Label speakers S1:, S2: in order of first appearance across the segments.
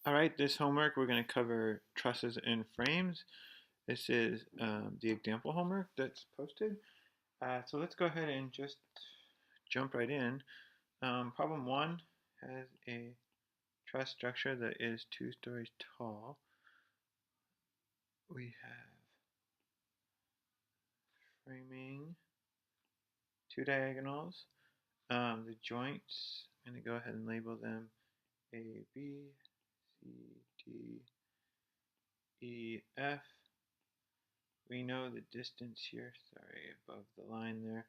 S1: All right, this homework we're going to cover trusses and frames. This is the example homework that's posted. So let's go ahead and just jump right in. Problem one has a truss structure that is 2 stories tall. We have framing, two diagonals. The joints, I'm going to go ahead and label them A, B, C, D, E, F. We know the distance here, sorry, above the line there.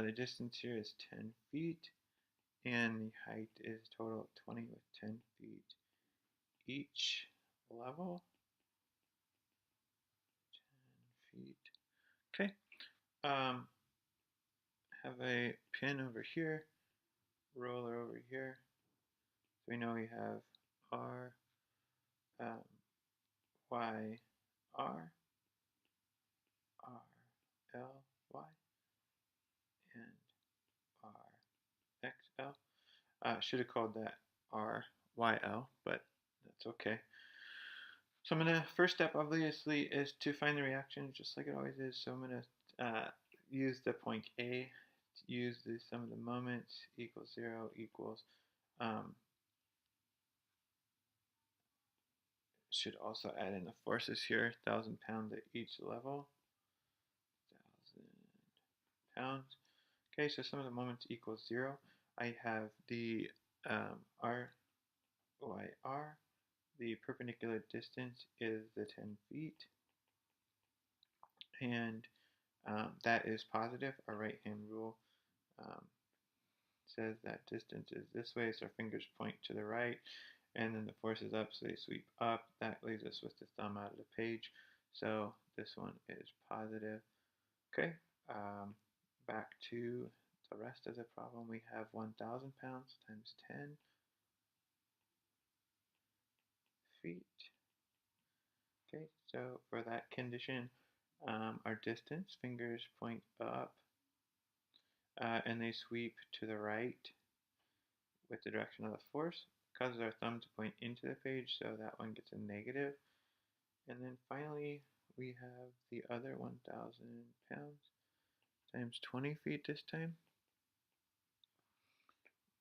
S1: The distance here is 10 feet, and the height is total 20 with 10 feet each level. 10 feet. Okay. Have a pin over here, roller over here. So we know we have R, um, Y, R, R, L, Y, and R, X, L. Should have called that R, Y, L, but that's okay. So I'm gonna, first step obviously is to find the reaction just like it always is. So I'm gonna use the point A, use the sum of the moments equals 0 equals, um, should also add in the forces here, 1,000 pounds at each level, 1,000 pounds. Okay, so sum of the moments equals 0. I have the R, Y, R. The perpendicular distance is the 10 feet. And that is positive. Our right-hand rule um, says that distance is this way, so our fingers point to the right, and then the force is up, so they sweep up. That leaves us with the thumb out of the page, so this one is positive. Okay, back to the rest of the problem. We have 1,000 pounds times 10 feet. Okay, so for that condition, our distance, fingers point up, and they sweep to the right with the direction of the force. Causes our thumb to point into the page, so that one gets a negative. And then finally, we have the other 1,000 pounds times 20 feet this time.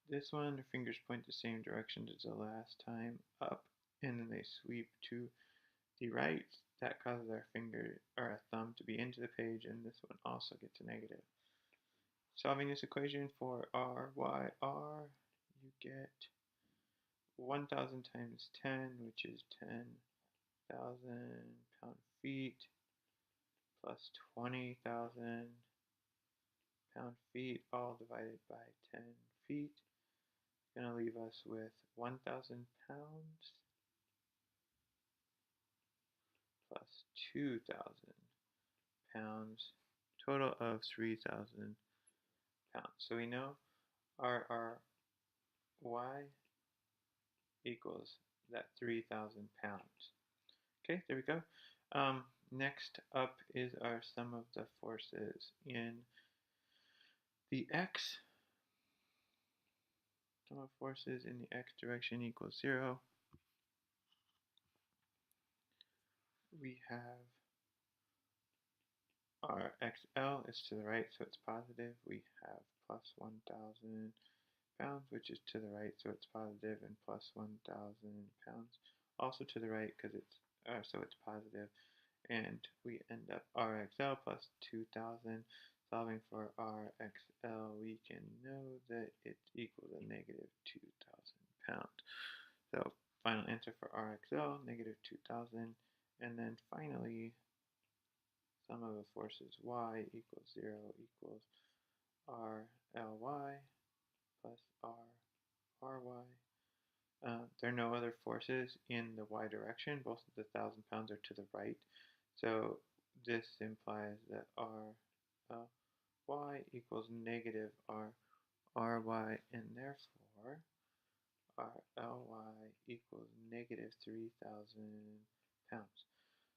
S1: This one, the fingers point the same direction as the last time, up, and then they sweep to the right. That causes our finger or our thumb to be into the page, and this one also gets a negative. Solving this equation for R, Y, R, you get 1,000 times 10, which is 10,000 pound-feet, plus 20,000 pound-feet, all divided by 10 feet. Going to leave us with 1,000 pounds plus 2,000 pounds, total of 3,000 pounds. So we know our Y equals that 3,000 pounds. Okay, there we go. Next up is our sum of the forces in the X. Sum of forces in the X direction equals 0. We have our XL is to the right, so it's positive. We have plus 1,000 pounds, which is to the right, so it's positive, and plus 1,000 pounds, also to the right, because it's so it's positive. And we end up RXL plus 2,000. Solving for RXL, we can know that it's equal to negative 2,000 pounds. So final answer for RXL, negative 2,000. And then finally, sum of the forces Y equals 0 equals RLY plus RRY. There are no other forces in the Y direction. Both of the 1,000 pounds are to the right. So this implies that RLY equals negative RRY, and therefore RLY equals negative 3,000 pounds.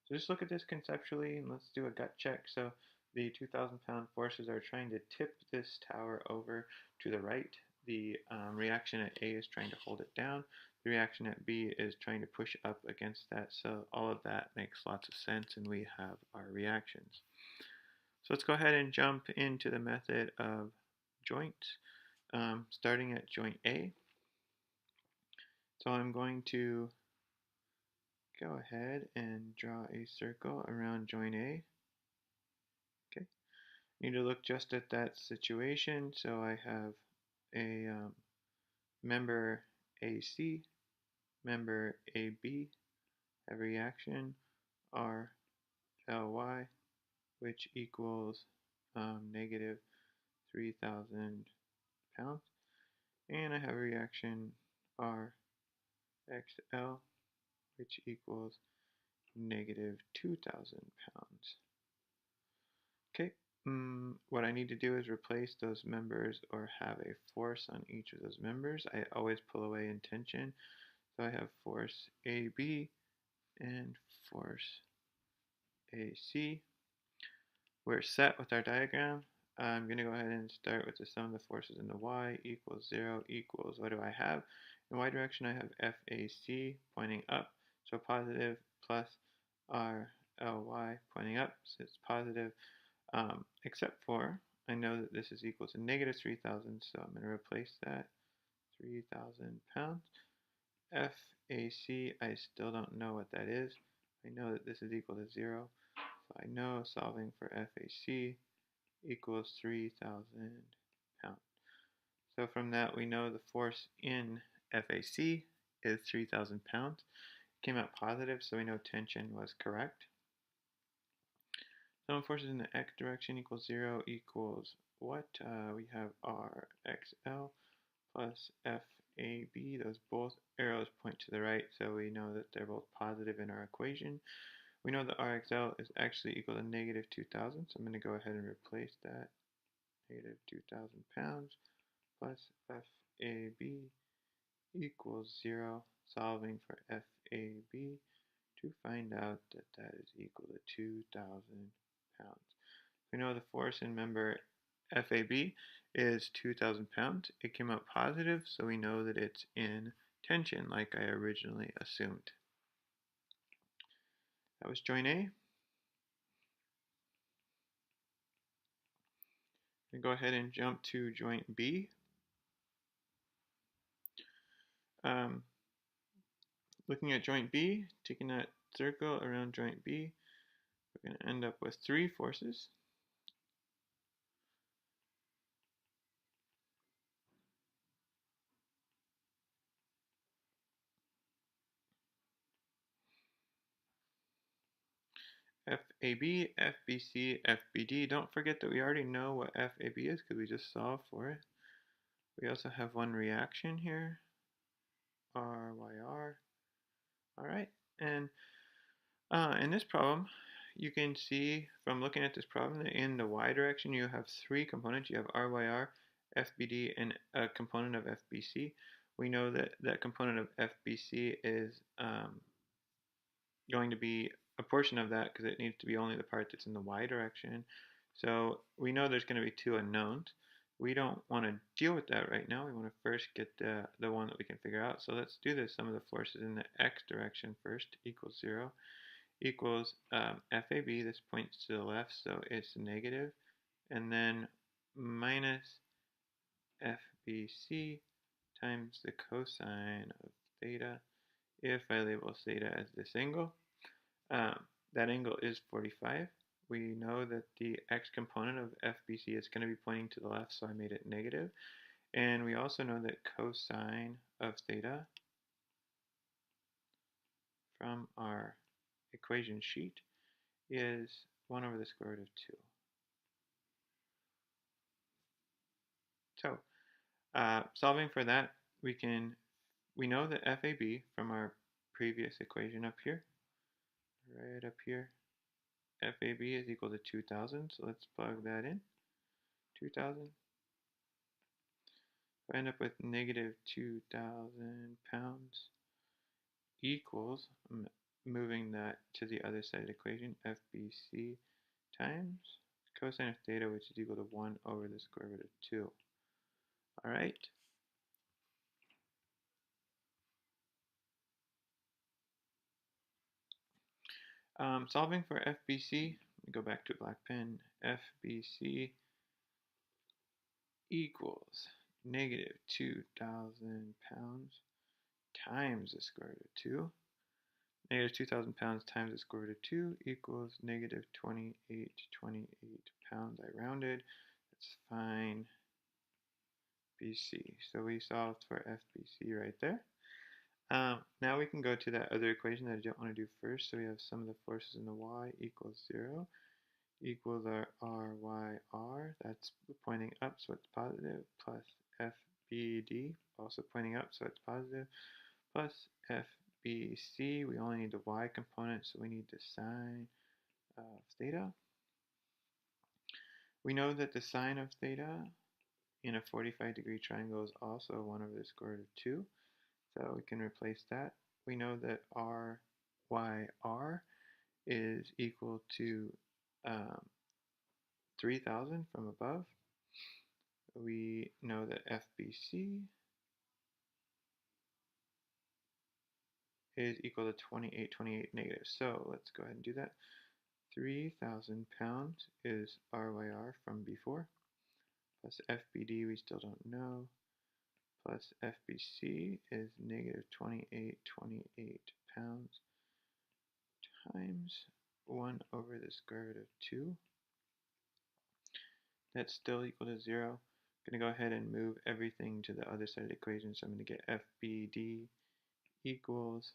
S1: So just look at this conceptually and let's do a gut check. So the 2,000 pound forces are trying to tip this tower over to the right. the reaction at A is trying to hold it down. The reaction at B is trying to push up against that. So all of that makes lots of sense, and we have our reactions. So let's go ahead and jump into the method of joints, starting at joint A. So I'm going to go ahead and draw a circle around joint A. Okay, need to look just at that situation. So I have a member AC, member AB, have reaction RLY, which equals negative 3,000 pounds. And I have a reaction RXL, which equals negative 2,000 pounds. Okay, what I need to do is replace those members or have a force on each of those members. I always pull away in tension. So I have force AB and force AC. We're set with our diagram. I'm going to go ahead and start with the sum of the forces in the y equals 0 equals, what do I have? In y direction I have FAC pointing up, so positive, plus RLY pointing up, so it's positive, except for I know that this is equal to negative 3,000, so I'm going to replace that, 3,000 pounds. FAC, I still don't know what that is. I know that this is equal to 0, so I know solving for FAC equals 3,000 pounds. So from that we know the force in FAC is 3,000 pounds. It came out positive, so we know tension was correct. Sum of forces in the x direction equals 0 equals what? We have RXL plus FAB. Those both arrows point to the right, so we know that they're both positive in our equation. We know that RXL is actually equal to negative 2,000, so I'm going to go ahead and replace that. Negative 2,000 pounds plus FAB equals 0, solving for FAB to find out that that is equal to 2,000 pounds. We know the force in member FAB is 2,000 pounds. It came out positive, so we know that it's in tension like I originally assumed. That was joint A. We go ahead and jump to joint B. Looking at joint B, taking that circle around joint B, we're going to end up with 3 forces. FAB, FBC, FBD. Don't forget that we already know what FAB is because we just solved for it. We also have one reaction here, RYR. All right, and in this problem, you can see from looking at this problem that in the y direction you have 3 components. You have RYR, FBD, and a component of FBC. We know that that component of FBC is going to be a portion of that because it needs to be only the part that's in the y direction. So we know there's going to be 2 unknowns. We don't want to deal with that right now. We want to first get the one that we can figure out. So let's do this. Sum of the forces in the x direction first equals 0 equals FAB. This points to the left, so it's negative. And then minus FBC times the cosine of theta if I label theta as this angle. That angle is 45. We know that the x component of FBC is going to be pointing to the left, so I made it negative. And we also know that cosine of theta from our equation sheet is 1 over the square root of 2. So solving for that, we know that FAB from our previous equation up here, right up here, FAB is equal to 2,000, so let's plug that in, 2,000. I end up with negative 2,000 pounds equals, I'm moving that to the other side of the equation, FBC times cosine of theta, which is equal to 1 over the square root of 2. All right, Solving for FBC, go back to black pen, FBC equals negative 2,000 pounds times the square root of 2. Negative 2,000 pounds times the square root of 2 equals negative 28 pounds. I rounded. That's fine. BC. So we solved for FBC right there. Now we can go to that other equation that I don't want to do first. So we have sum of the forces in the y equals 0 equals our r. That's pointing up, so it's positive, plus FBD, also pointing up, so it's positive, plus FBC. We only need the y component, so we need the sine of theta. We know that the sine of theta in a 45-degree triangle is also 1 over the square root of 2. So we can replace that. We know that RYR is equal to 3,000 from above. We know that FBC is equal to 28 negative. So let's go ahead and do that. 3,000 pounds is RYR from before, plus FBD we still don't know, plus FBC is negative 28 pounds times 1 over the square root of 2. That's still equal to 0. I'm going to go ahead and move everything to the other side of the equation. So I'm going to get FBD equals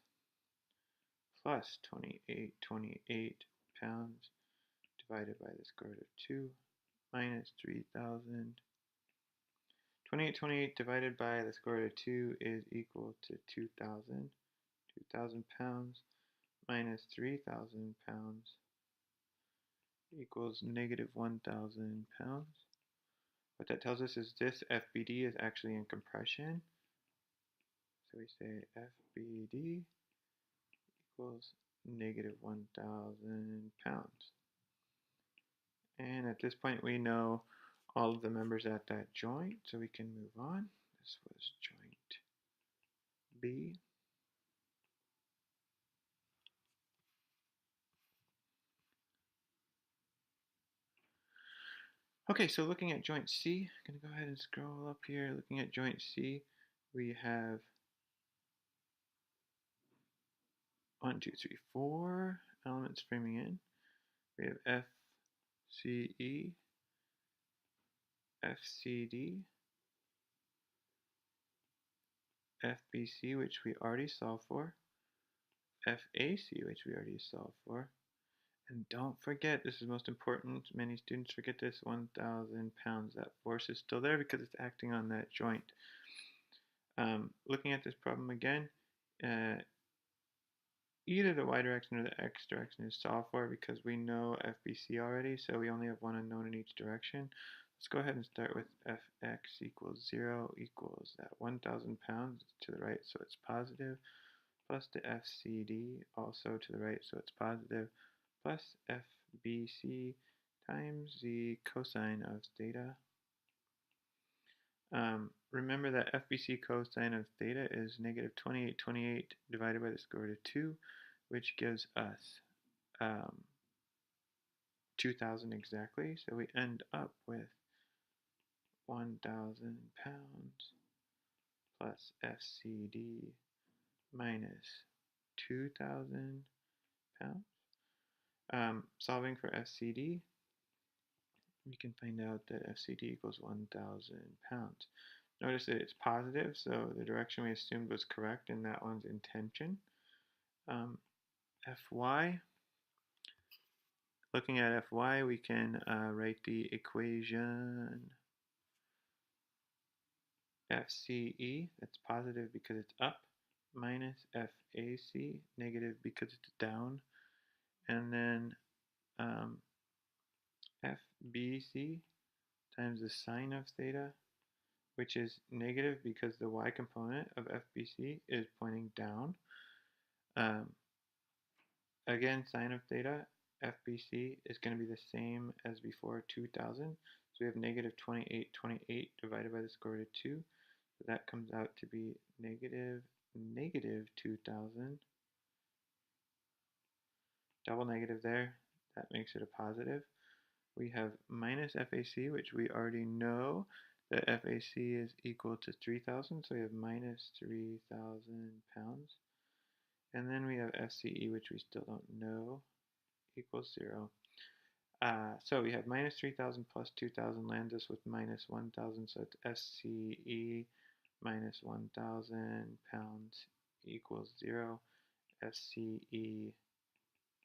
S1: plus 28 pounds divided by the square root of 2 minus 3,000. 28 divided by the square root of 2 is equal to 2,000. 2,000 pounds minus 3,000 pounds equals negative 1,000 pounds. What that tells us is this FBD is actually in compression. So we say FBD equals negative 1,000 pounds. And at this point we know all of the members at that joint, so we can move on. This was joint B. Okay, so looking at joint C, I'm going to go ahead and scroll up here. Looking at joint C, we have 1, 2, 3, 4 elements framing in. We have FCE, FCD, FBC, which we already solved for, FAC, which we already solved for, and don't forget, this is most important, many students forget this, 1,000 pounds. That force is still there because it's acting on that joint. Looking at this problem again, either the y direction or the x direction is solved for because we know FBC already, so we only have one unknown in each direction. Let's go ahead and start with Fx equals 0 equals that 1,000 pounds to the right, so it's positive, plus the FCD also to the right, so it's positive, plus FBC times the cosine of theta. Remember that FBC cosine of theta is negative 28 divided by the square root of 2, which gives us 2,000 exactly. So we end up with 1,000 pounds plus FCD minus 2,000 pounds. Solving for FCD, we can find out that FCD equals 1,000 pounds. Notice that it's positive, so the direction we assumed was correct, and that one's in tension. Fy, looking at Fy, we can write the equation FCE, that's positive because it's up, minus FAC, negative because it's down, and then FBC times the sine of theta, which is negative because the y component of FBC is pointing down. Again, sine of theta, FBC is going to be the same as before, 2,000. So we have negative 28 divided by the square root of 2. So that comes out to be negative 2,000 double negative there, that makes it a positive. We have minus FAC, which we already know that FAC is equal to 3,000, so we have minus 3,000 pounds. And then we have FCE, which we still don't know, equals 0. So we have minus 3,000 plus 2,000 lands us with minus 1,000, so it's FCE minus 1,000 pounds equals 0. FCE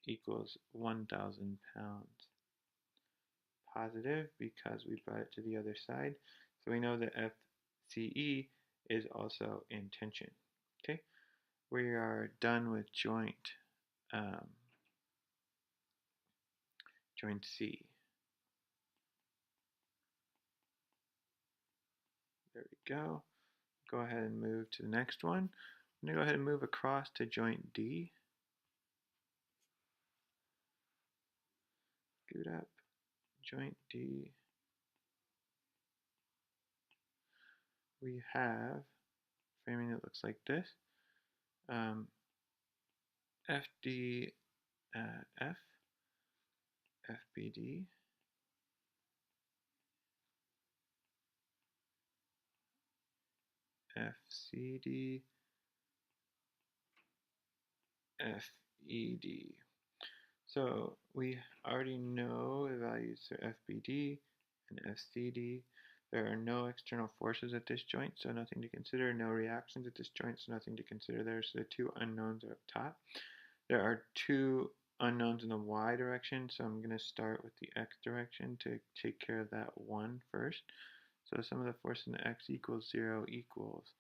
S1: equals 1,000 pounds. Positive because we brought it to the other side. So we know that FCE is also in tension. Okay, we are done with joint C. There we go. Go ahead and move to the next one. I'm going to go ahead and move across to joint D. Scoot up, joint D. We have framing that looks like this. FD, F, FBD, FCD, FED. So we already know the values for FBD and FCD. There are no external forces at this joint, so nothing to consider. No reactions at this joint, so nothing to consider there. So the two unknowns are up top. There are two unknowns in the y direction, so I'm going to start with the x direction to take care of that one first. So sum of the force in the x equals 0 equals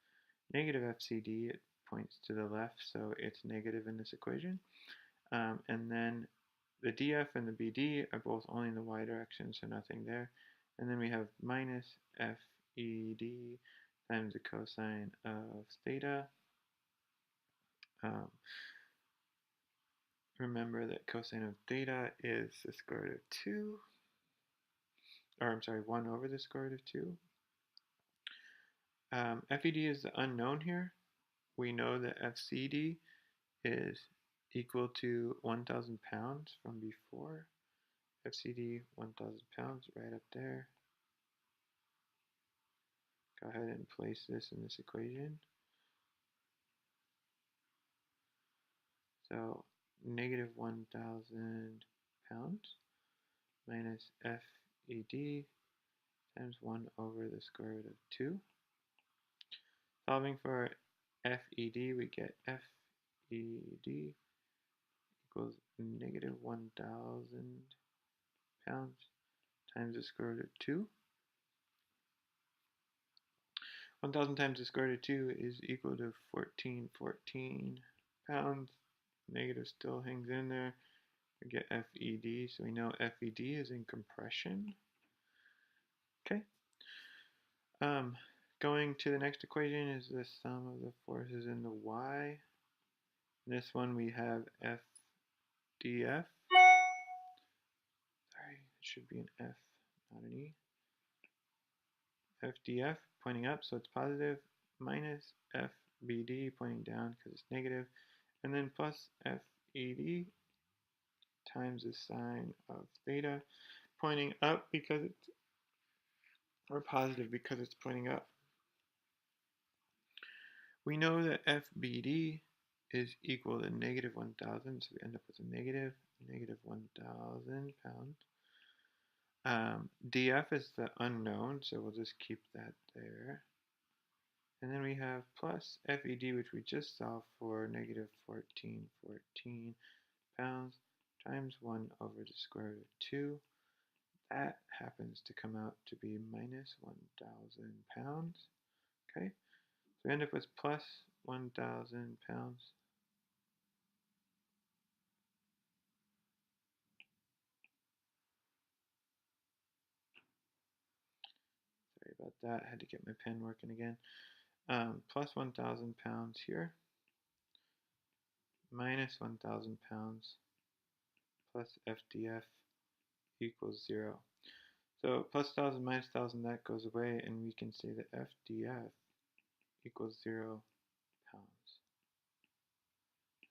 S1: negative FCD. It points to the left, so it's negative in this equation. And then the DF and the BD are both only in the y direction, so nothing there. And then we have minus FED times the cosine of theta. Remember that cosine of theta is the square root of 2, or I'm sorry, 1 over the square root of 2. FED is the unknown here. We know that FCD is equal to 1,000 pounds from before. FCD 1,000 pounds right up there. Go ahead and place this in this equation. So negative 1,000 pounds minus FED times 1 over the square root of 2. Solving for FED, we get FED equals negative 1,000 pounds times the square root of 2. 1,000 times the square root of 2 is equal to 1414 pounds. Negative still hangs in there. We get FED, so we know FED is in compression. Okay. Going to the next equation is the sum of the forces in the y. In this one we have FDF. Sorry, it should be an F, not an E. FDF pointing up, so it's positive, minus FBD pointing down because it's negative, and then plus FED times the sine of theta pointing up because it's, or positive because it's pointing up. We know that FBD is equal to negative 1,000, so we end up with a negative 1,000 pounds. DF is the unknown, so we'll just keep that there. And then we have plus FED, which we just solved for, negative 1414 pounds times 1 over the square root of 2. That happens to come out to be minus 1,000 pounds. Okay, so we end up with plus 1,000 pounds. Sorry about that, I had to get my pen working again. Plus 1,000 pounds here, minus 1,000 pounds plus FDF equals 0. So plus 1,000 minus 1,000, that goes away, and we can say that FDF equals 0 pounds.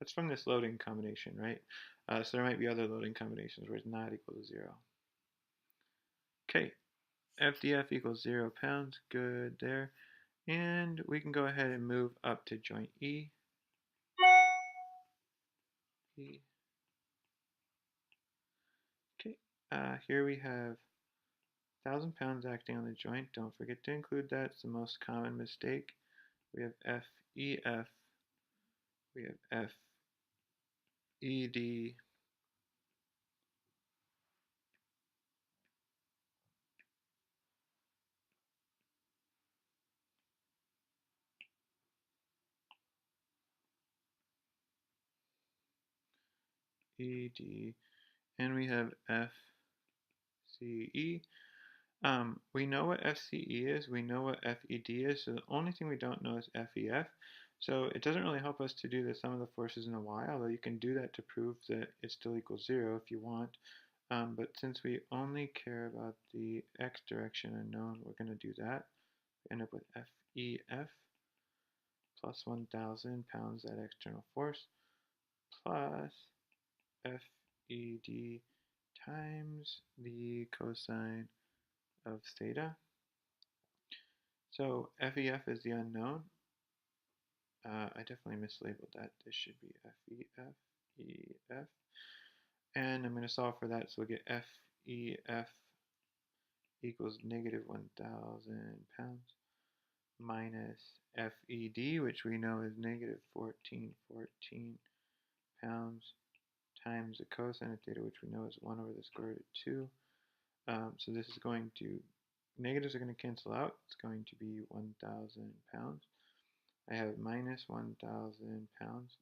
S1: That's from this loading combination, right? So there might be other loading combinations where it's not equal to 0. Okay, FDF equals 0 pounds. Good there. And we can go ahead and move up to joint E. Okay, here we have 1,000 pounds acting on the joint. Don't forget to include that. It's the most common mistake. We have FEF. We have FED. ED, and we have FCE. We know what FCE is, we know what FED is, so the only thing we don't know is FEF. So it doesn't really help us to do the sum of the forces in a y, although you can do that to prove that it still equals 0 if you want. But since we only care about the x direction unknown, we're going to do that. We end up with FEF plus 1,000 pounds at external force plus FED times the cosine of theta. So FEF is the unknown. I definitely mislabeled that. This should be FEF, EF. And I'm going to solve for that, so we'll get FEF equals negative 1,000 pounds minus FED, which we know is negative 1414 pounds, times the cosine of theta, which we know is 1 over the square root of 2. So this is going to, negatives are going to cancel out. It's going to be 1,000 pounds. I have minus 1,000 pounds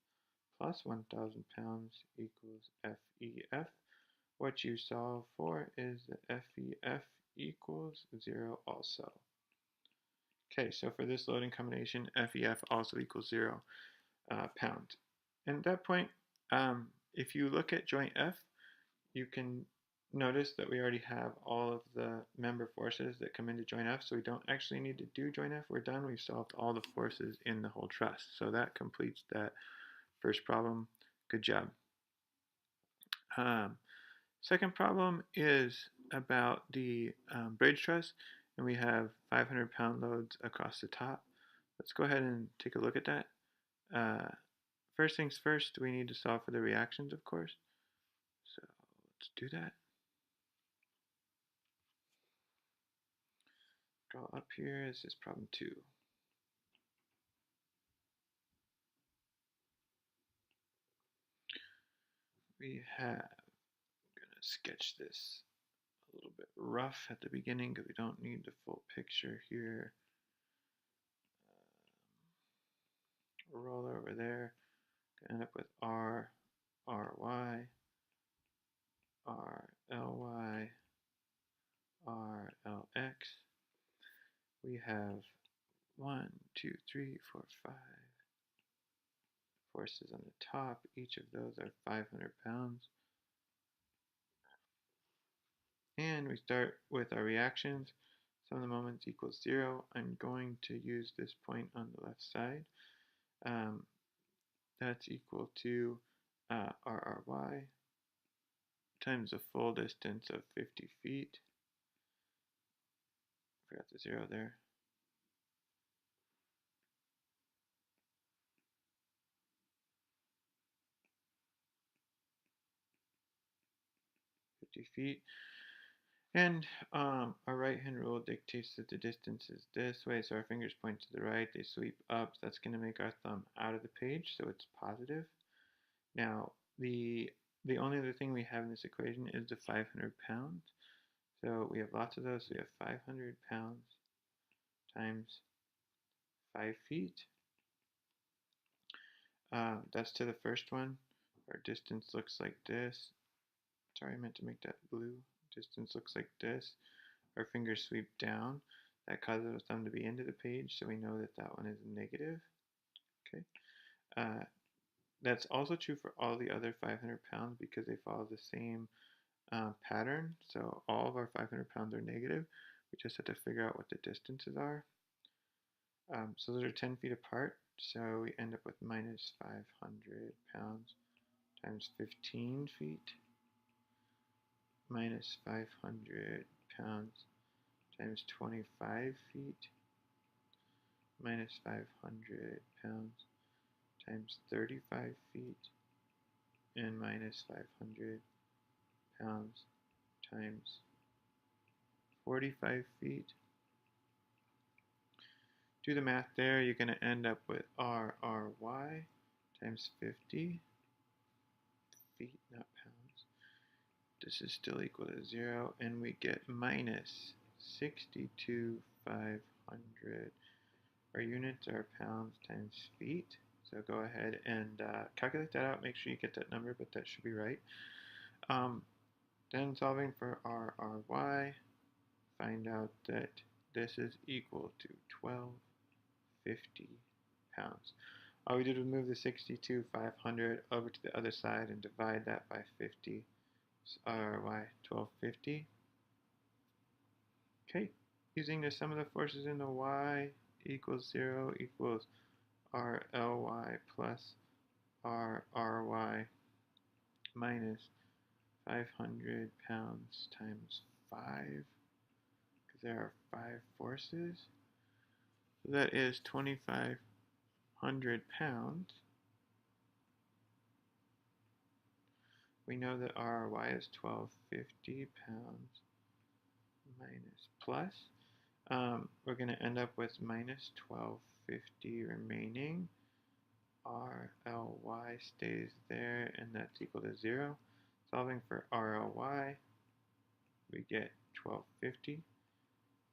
S1: plus 1,000 pounds equals FEF. What you solve for is that FEF equals 0 also. Okay, so for this loading combination, FEF also equals 0 pounds. And at that point, if you look at joint F, you can notice that we already have all of the member forces that come into joint F, so we don't actually need to do joint F. We're done. We've solved all the forces in the whole truss. So that completes that first problem. Good job. Second problem is about the bridge truss, and we have 500-pound loads across the top. Let's go ahead and take a look at that. First things first, we need to solve for the reactions, of course. So let's do that. Draw up here. This is problem 2. We have, I'm going to sketch this a little bit rough at the beginning because we don't need the full picture here. Roll over there, end up with R, RY, RLY, RLX. We have 1, 2, 3, 4, 5 forces on the top. Each of those are 500 pounds. And we start with our reactions. Sum of the moments equals 0. I'm going to use this point on the left side. That's equal to RRY times the full distance of 50 feet. Forgot the 0 there. Feet. And our right-hand rule dictates that the distance is this way, so our fingers point to the right, they sweep up. That's going to make our thumb out of the page, so it's positive. Now, the only other thing we have in this equation is the 500 pounds. So we have lots of those, so we have 500 pounds times 5 feet. That's to the first one. Our distance looks like this. Sorry, I meant to make that blue. Distance looks like this. Our fingers sweep down. That causes our thumb to be into the page, so we know that that one is negative. Okay. That's also true for all the other 500 pounds because they follow the same pattern. So all of our 500 pounds are negative. We just have to figure out what the distances are. So those are 10 feet apart. So we end up with minus 500 pounds times 15 feet minus 500 pounds times 25 feet minus 500 pounds times 35 feet and minus 500 pounds times 45 feet. Do the math there, you're going to end up with RRY times 50 feet, not pounds. This is still equal to 0, and we get minus 62,500. Our units are pounds times feet. So go ahead and calculate that out. Make sure you get that number, but that should be right. Then solving for RRY, find out that this is equal to 1250 pounds. All we did was move the 62,500 over to the other side and divide that by 50. So RY 1250. Okay, using the sum of the forces in the y equals 0 equals RLY plus RRY minus 500 pounds times 5, because there are 5 forces. So that is 2,500 pounds. We know that RRY is 1250 pounds minus plus. We're going to end up with minus 1250 remaining. RLY stays there, and that's equal to 0. Solving for RLY, we get 1250.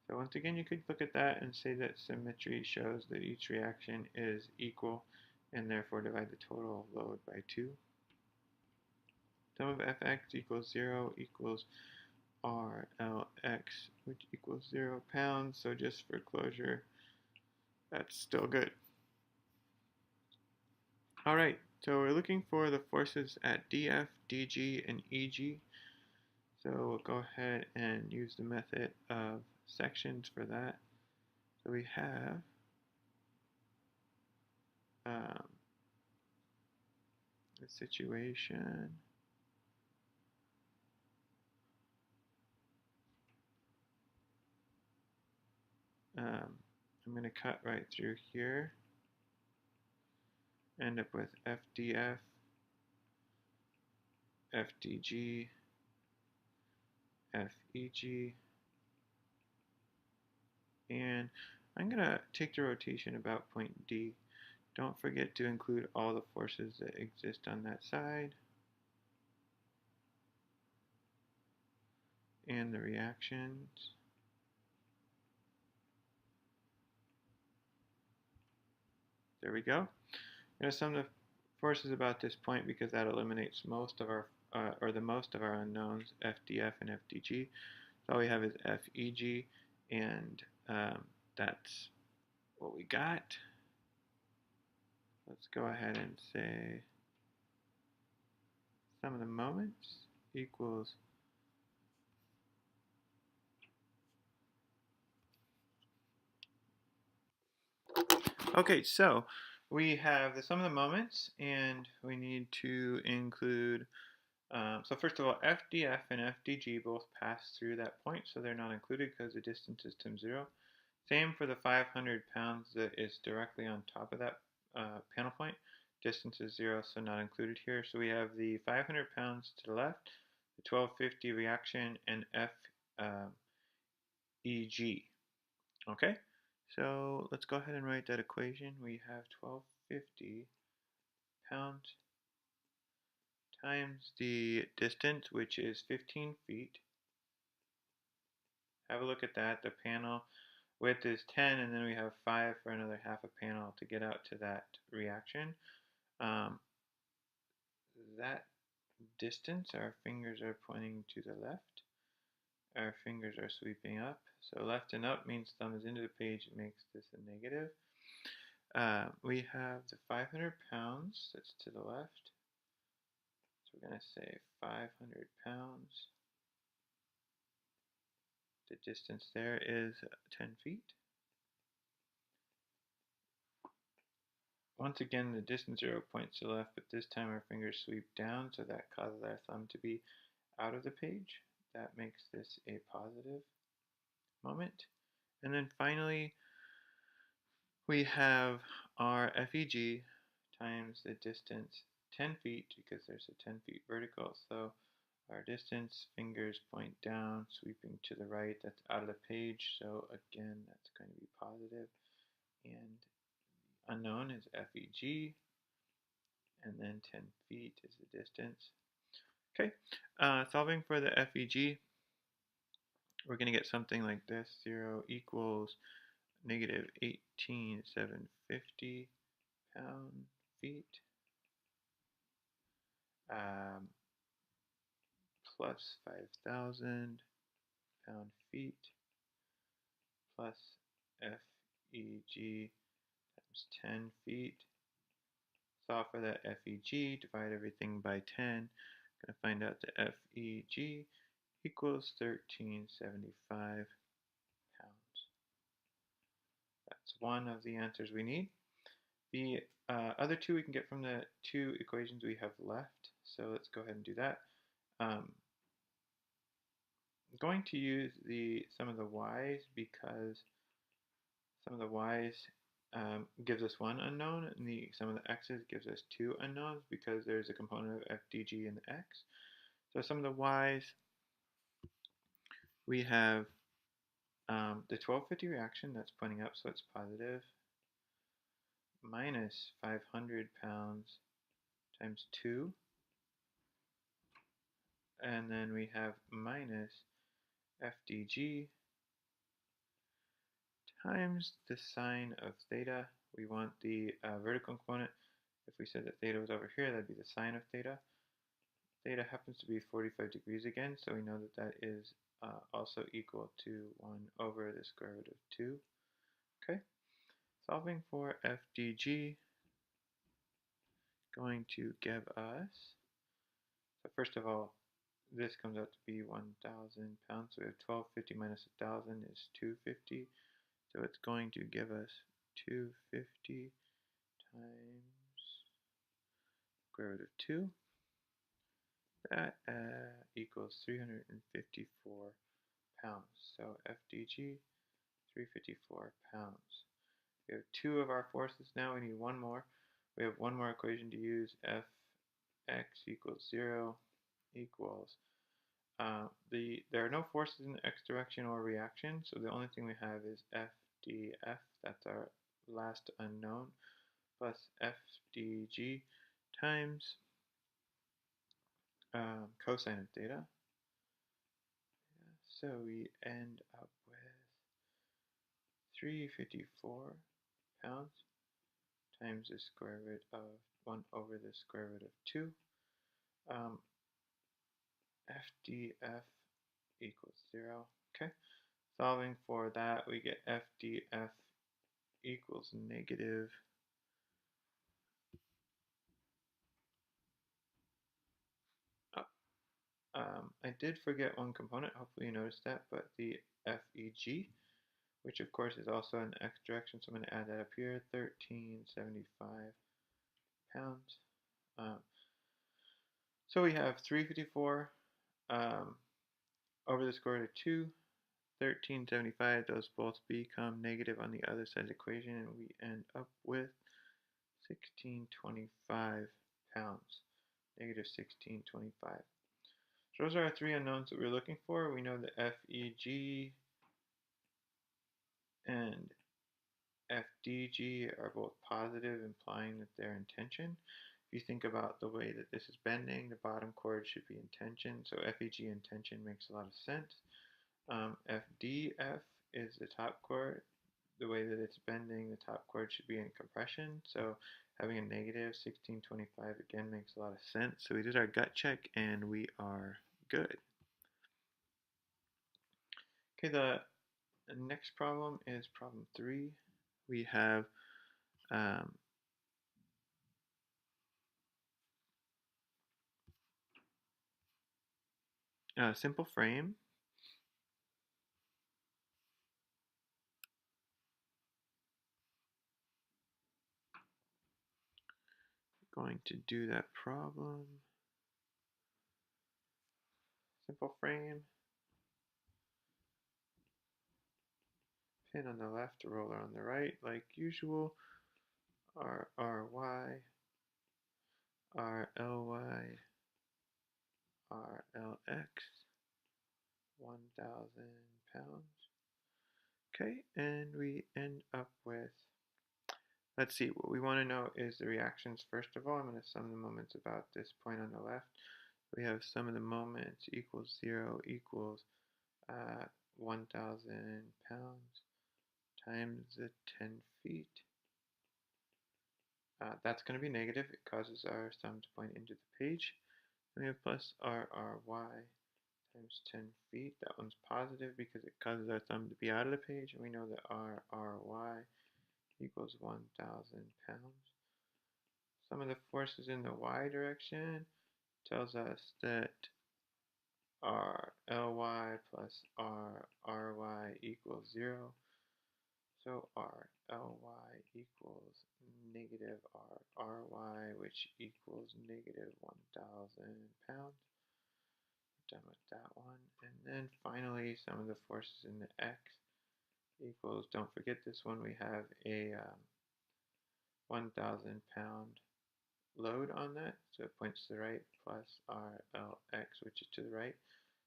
S1: So once again, you could look at that and say that symmetry shows that each reaction is equal, and therefore divide the total load by 2. Sum of Fx equals 0 equals RLX, which equals 0 pounds. So just for closure, that's still good. All right, so we're looking for the forces at DF, DG, and EG. So we'll go ahead and use the method of sections for that. So we have the situation. I'm going to cut right through here. End up with FDF, FDG, FEG, and I'm going to take the rotation about point D. Don't forget to include all the forces that exist on that side and the reactions. There we go. I'm going to sum the forces about this point because that eliminates most of our, the most of our unknowns, FDF and FDG. So all we have is FEG, and that's what we got. Let's go ahead and say sum of the moments equals okay, so we have the sum of the moments, and we need to include, so first of all, FDF and FDG both pass through that point, so they're not included because the distance is times 0. Same for the 500 pounds that is directly on top of that panel point. Distance is 0, so not included here. So we have the 500 pounds to the left, the 1250 reaction, and FEG. Okay, so let's go ahead and write that equation. We have 1250 pounds times the distance, which is 15 feet. Have a look at that. The panel width is 10, and then we have 5 for another half a panel to get out to that reaction. That distance, our fingers are pointing to the left. Our fingers are sweeping up. So left and up means thumb is into the page. It makes this a negative. We have the 500 pounds. That's to the left. So we're going to say 500 pounds. The distance there is 10 feet. once again, the distance arrow points to the left, but this time our fingers sweep down, so that causes our thumb to be out of the page. That makes this a positive moment. And then finally, we have our FEG times the distance 10 feet, because there's a 10 feet vertical. So our distance, fingers point down, sweeping to the right, that's out of the page. So again, that's going to be positive. And unknown is FEG, and then 10 feet is the distance. Okay, solving for the FEG, we're going to get something like this. 0 equals negative 18,750 pound feet plus 5,000 pound feet plus FEG times 10 feet. Solve for that FEG, divide everything by 10. Going to find out the FEG equals 1375 pounds. That's one of the answers we need. The other two we can get from the two equations we have left. So let's go ahead and do that. I'm going to use some of the y's, because some of the y's gives us one unknown, and some of the x's gives us two unknowns, because there's a component of FDG in the x. So some of the y's, we have the 1250 reaction, that's pointing up, so it's positive, minus 500 pounds times 2, and then we have minus FDG times the sine of theta. We want the vertical component. If we said that theta was over here, that'd be the sine of theta. Theta happens to be 45 degrees again, so we know that that is also equal to 1 over the square root of 2. Okay, solving for FDG, going to give us, so first of all, this comes out to be 1,000 pounds. So we have 1250 minus 1,000 is 250. So it's going to give us 250 times square root of 2. That equals 354 pounds. So FDG, 354 pounds. We have two of our forces now. We need one more. We have one more equation to use. Fx equals 0 equals. There are no forces in the x direction or reaction, so the only thing we have is FDF, that's our last unknown, plus FDG times cosine of theta. So we end up with 354 pounds times the square root of 1 over the square root of 2. FDF equals 0. Okay, solving for that, we get FDF equals negative I did forget one component, hopefully you noticed that, but the FEG, which of course is also in the x direction, so I'm going to add that up here, 1375 pounds. So we have 354 over the square root of 2, 1375, those both become negative on the other side of the equation, and we end up with 1625 pounds, negative 1625. So those are our three unknowns that we're looking for. We know the FEG and FDG are both positive, implying that they're in tension. If you think about the way that this is bending, the bottom chord should be in tension, so FEG in tension makes a lot of sense. FDF is the top chord. The way that it's bending, the top chord should be in compression, so having a negative 1625 again makes a lot of sense. So we did our gut check and we are good. Okay, the next problem is problem 3. We have a simple frame. going to do that problem. Simple frame. Pin on the left, roller on the right, like usual. R, R, Y, R, L, Y, R, L, X, 1,000 pounds. Okay, and we end up with, let's see, what we want to know is the reactions. First of all, I'm going to sum the moments about this point on the left. We have sum of the moments equals 0 equals 1,000 pounds times the 10 feet. That's going to be negative. It causes our sum to point into the page. And we have plus RRY times 10 feet. That one's positive because it causes our thumb to be out of the page. And we know that RRY equals 1,000 pounds. Sum of the forces in the y direction tells us that RLY plus RRY equals 0. So RLY equals negative RRY, which equals negative 1,000 pounds. Done with that one. And then finally, sum of the forces in the x equals, don't forget this one, we have a 1,000 pound load on that, so it points to the right, plus RLX, which is to the right.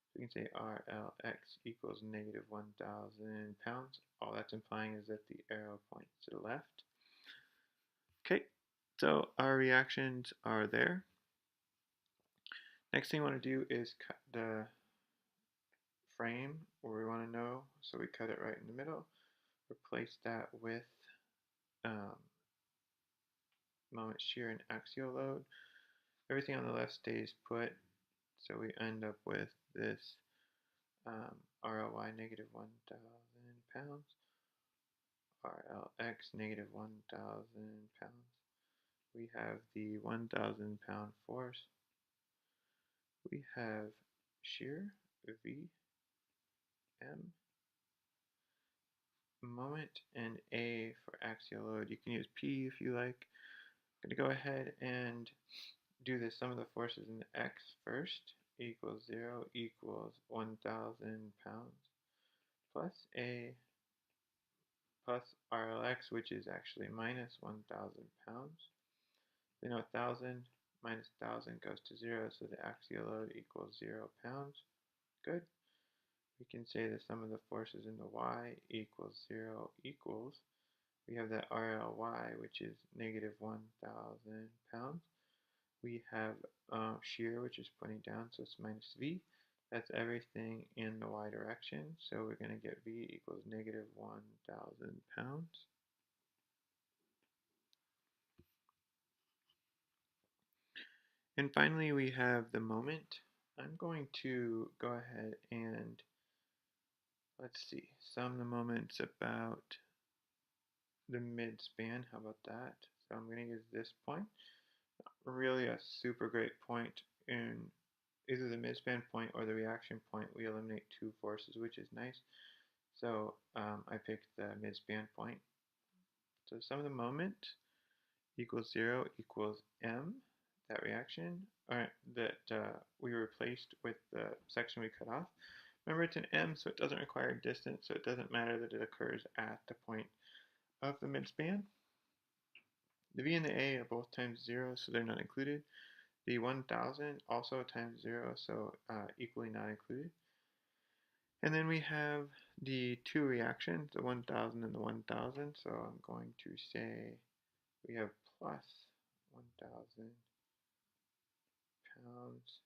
S1: So we can say RLX equals negative 1,000 pounds. All that's implying is that the arrow points to the left. Okay, so our reactions are there. Next thing we want to do is cut the frame where we want to know, so we cut it right in the middle. Replace that with moment shear and axial load. Everything on the left stays put, so we end up with this RLY negative 1,000 pounds, RLX negative 1,000 pounds. We have the 1,000 pound force. We have shear, V, M, moment, and A for axial load. You can use P if you like. I'm going to go ahead and do the sum of the forces in the x first. Equals 0 equals 1,000 pounds plus A plus RLX, which is actually minus 1,000 pounds. You know, 1,000 minus 1,000 goes to 0, so the axial load equals 0 pounds. Good. We can say the sum of the forces in the y equals 0 equals, we have that RLY, which is negative 1,000 pounds. We have shear, which is pointing down, so it's minus V. That's everything in the y direction, so we're going to get V equals negative 1,000 pounds. And finally, we have the moment. I'm going to go ahead and, let's see, sum the moments about the mid-span. How about that? So I'm going to use this point. Really a super great point in either the mid-span point or the reaction point. We eliminate two forces, which is nice. So I picked the mid-span point. So sum of the moment equals 0 equals m, that reaction, or that we replaced with the section we cut off. Remember, it's an m, so it doesn't require distance, so it doesn't matter that it occurs at the point of the midspan. The v and the a are both times 0, so they're not included. The 1,000 also times 0, so equally not included. And then we have the two reactions, the 1,000 and the 1,000, so I'm going to say we have plus 1,000 pounds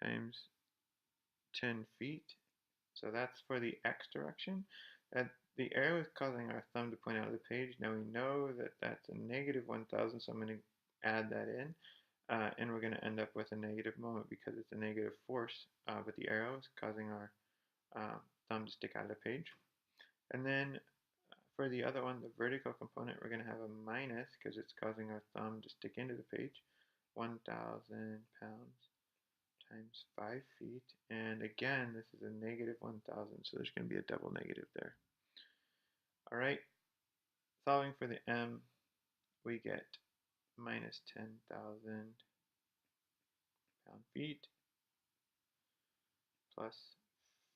S1: times 10 feet. So that's for the x direction. The arrow is causing our thumb to point out of the page. Now we know that that's a negative 1,000, so I'm going to add that in. And we're going to end up with a negative moment because it's a negative force, but the arrow is causing our thumb to stick out of the page. And then for the other one, the vertical component, we're going to have a minus because it's causing our thumb to stick into the page. 1,000 pounds times 5 feet. And again, this is a negative 1,000, so there's going to be a double negative there. All right, solving for the m, we get minus 10,000 pound-feet plus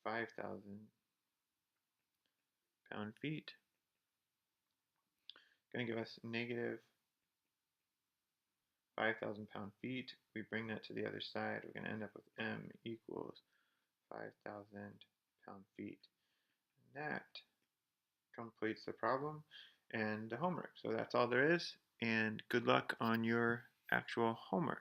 S1: 5,000 pound-feet. Going to give us negative 5,000 pound-feet. We bring that to the other side. We're going to end up with m equals 5,000 pound-feet. That completes the problem and the homework. So that's all there is, and good luck on your actual homework.